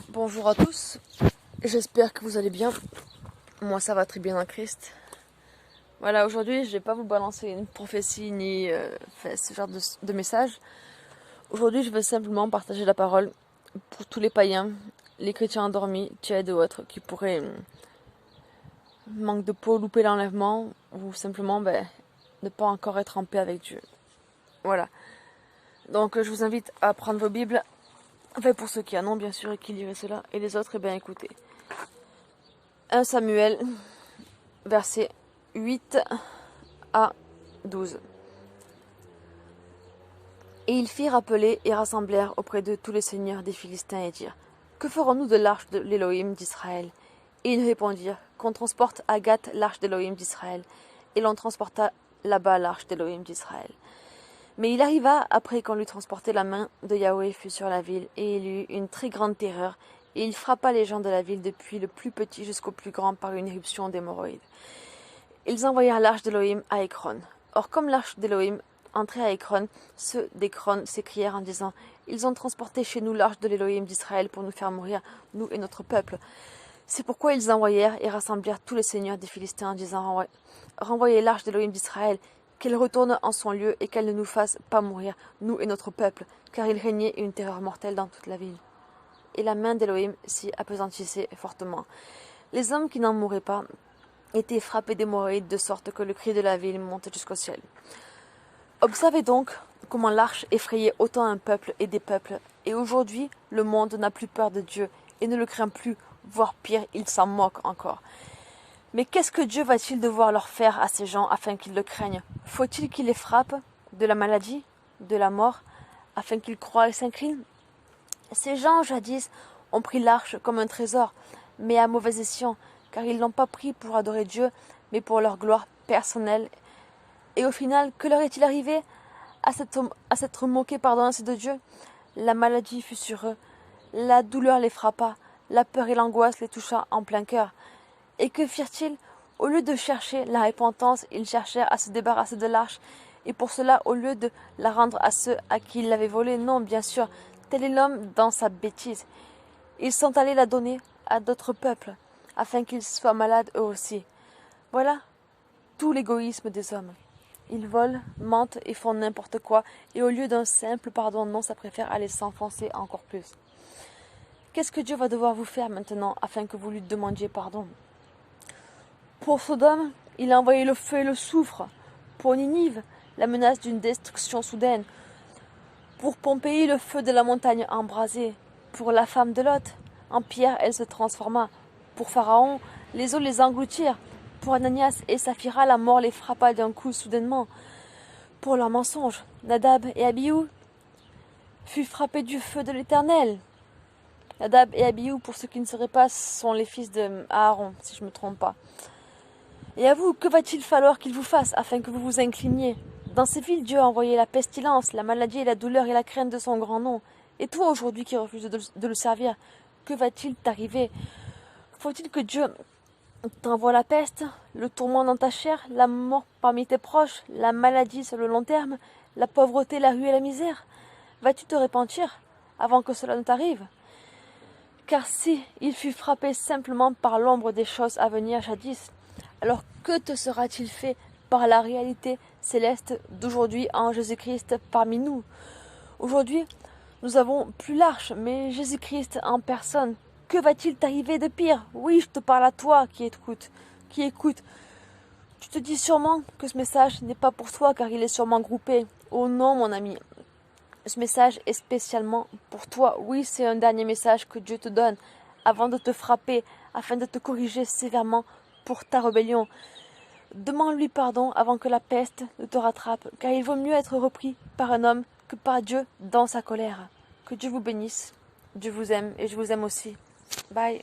Bonjour à tous, j'espère que vous allez bien. Moi ça va très bien en Christ. Voilà, aujourd'hui je vais pas vous balancer une prophétie ni ce genre de message. Aujourd'hui je veux simplement partager la parole pour tous les païens, les chrétiens endormis, tièdes ou autres qui pourraient manque de peau, louper l'enlèvement ou simplement ne pas encore être en paix avec Dieu. Voilà. Donc je vous invite à prendre vos Bibles. Enfin, pour ceux qui en ont, bien sûr, et qui liraient cela. Et les autres, eh bien, écoutez. 1 Samuel, versets 8 à 12. Et ils firent appeler et rassemblèrent auprès d'eux tous les seigneurs des Philistins et dirent: Que ferons-nous de l'arche de l'Élohim d'Israël? Et ils répondirent: Qu'on transporte à Gath l'arche d'Élohim d'Israël. Et l'on transporta là-bas l'arche d'Élohim d'Israël. Mais il arriva, après qu'on lui transportait, la main de Yahweh fut sur la ville, et il eut une très grande terreur, et il frappa les gens de la ville depuis le plus petit jusqu'au plus grand par une éruption d'hémorroïdes. Ils envoyèrent l'arche d'Élohim à Écron. Or, comme l'arche d'Élohim entrait à Écron, ceux d'Écron s'écrièrent en disant: Ils ont transporté chez nous l'arche de l'Élohim d'Israël pour nous faire mourir, nous et notre peuple. C'est pourquoi ils envoyèrent et rassemblèrent tous les seigneurs des Philistins en disant: Renvoyez l'arche d'Élohim d'Israël, qu'elle retourne en son lieu et qu'elle ne nous fasse pas mourir, nous et notre peuple, car il régnait une terreur mortelle dans toute la ville. Et la main d'Élohim s'y appesantissait fortement. Les hommes qui n'en mouraient pas étaient frappés d'hémorroïdes, de sorte que le cri de la ville monte jusqu'au ciel. Observez donc comment l'arche effrayait autant un peuple et des peuples, et aujourd'hui le monde n'a plus peur de Dieu et ne le craint plus, voire pire, il s'en moque encore. Mais qu'est-ce que Dieu va-t-il devoir leur faire à ces gens afin qu'ils le craignent? Faut-il qu'il les frappe de la maladie, de la mort, afin qu'ils croient et s'inclinent? Ces gens, jadis, ont pris l'arche comme un trésor, mais à mauvais escient, car ils l'ont pas pris pour adorer Dieu, mais pour leur gloire personnelle. Et au final, que leur est-il arrivé à s'être moqués ainsi de Dieu? La maladie fut sur eux, la douleur les frappa, la peur et l'angoisse les toucha en plein cœur. Et que firent-ils? Au lieu de chercher la repentance, ils cherchèrent à se débarrasser de l'arche, et pour cela, au lieu de la rendre à ceux à qui ils l'avaient volée, non, bien sûr, tel est l'homme dans sa bêtise. Ils sont allés la donner à d'autres peuples, afin qu'ils soient malades eux aussi. Voilà tout l'égoïsme des hommes. Ils volent, mentent et font n'importe quoi, et au lieu d'un simple pardon, non, ça préfère aller s'enfoncer encore plus. Qu'est-ce que Dieu va devoir vous faire maintenant, afin que vous lui demandiez pardon? Pour Sodome, il a envoyé le feu et le soufre. Pour Ninive, la menace d'une destruction soudaine. Pour Pompéi, le feu de la montagne embrasée. Pour la femme de Lot, en pierre, elle se transforma. Pour Pharaon, les eaux les engloutirent. Pour Ananias et Saphira, la mort les frappa d'un coup soudainement. Pour leurs mensonges, Nadab et Abihu furent frappés du feu de l'Éternel. Nadab et Abihu, pour ceux qui ne seraient pas, sont les fils de Aaron, si je ne me trompe pas. Et à vous, que va-t-il falloir qu'il vous fasse afin que vous vous incliniez? Dans ces villes, Dieu a envoyé la pestilence, la maladie et la douleur et la crainte de son grand nom. Et toi, aujourd'hui, qui refuses de le servir, que va-t-il t'arriver? Faut-il que Dieu t'envoie la peste, le tourment dans ta chair, la mort parmi tes proches, la maladie sur le long terme, la pauvreté, la rue et la misère? Vas-tu te repentir avant que cela ne t'arrive? Car si il fut frappé simplement par l'ombre des choses à venir jadis, alors que te sera-t-il fait par la réalité céleste d'aujourd'hui en Jésus-Christ parmi nous? Aujourd'hui, nous avons plus l'arche, mais Jésus-Christ en personne. Que va-t-il t'arriver de pire? Oui, je te parle à toi qui écoute. Tu te dis sûrement que ce message n'est pas pour toi car il est sûrement groupé. Oh non, mon ami. Ce message est spécialement pour toi. Oui, c'est un dernier message que Dieu te donne avant de te frapper, afin de te corriger sévèrement pour ta rébellion. Demande-lui pardon avant que la peste ne te rattrape, car il vaut mieux être repris par un homme que par Dieu dans sa colère. Que Dieu vous bénisse. Dieu vous aime et je vous aime aussi. Bye.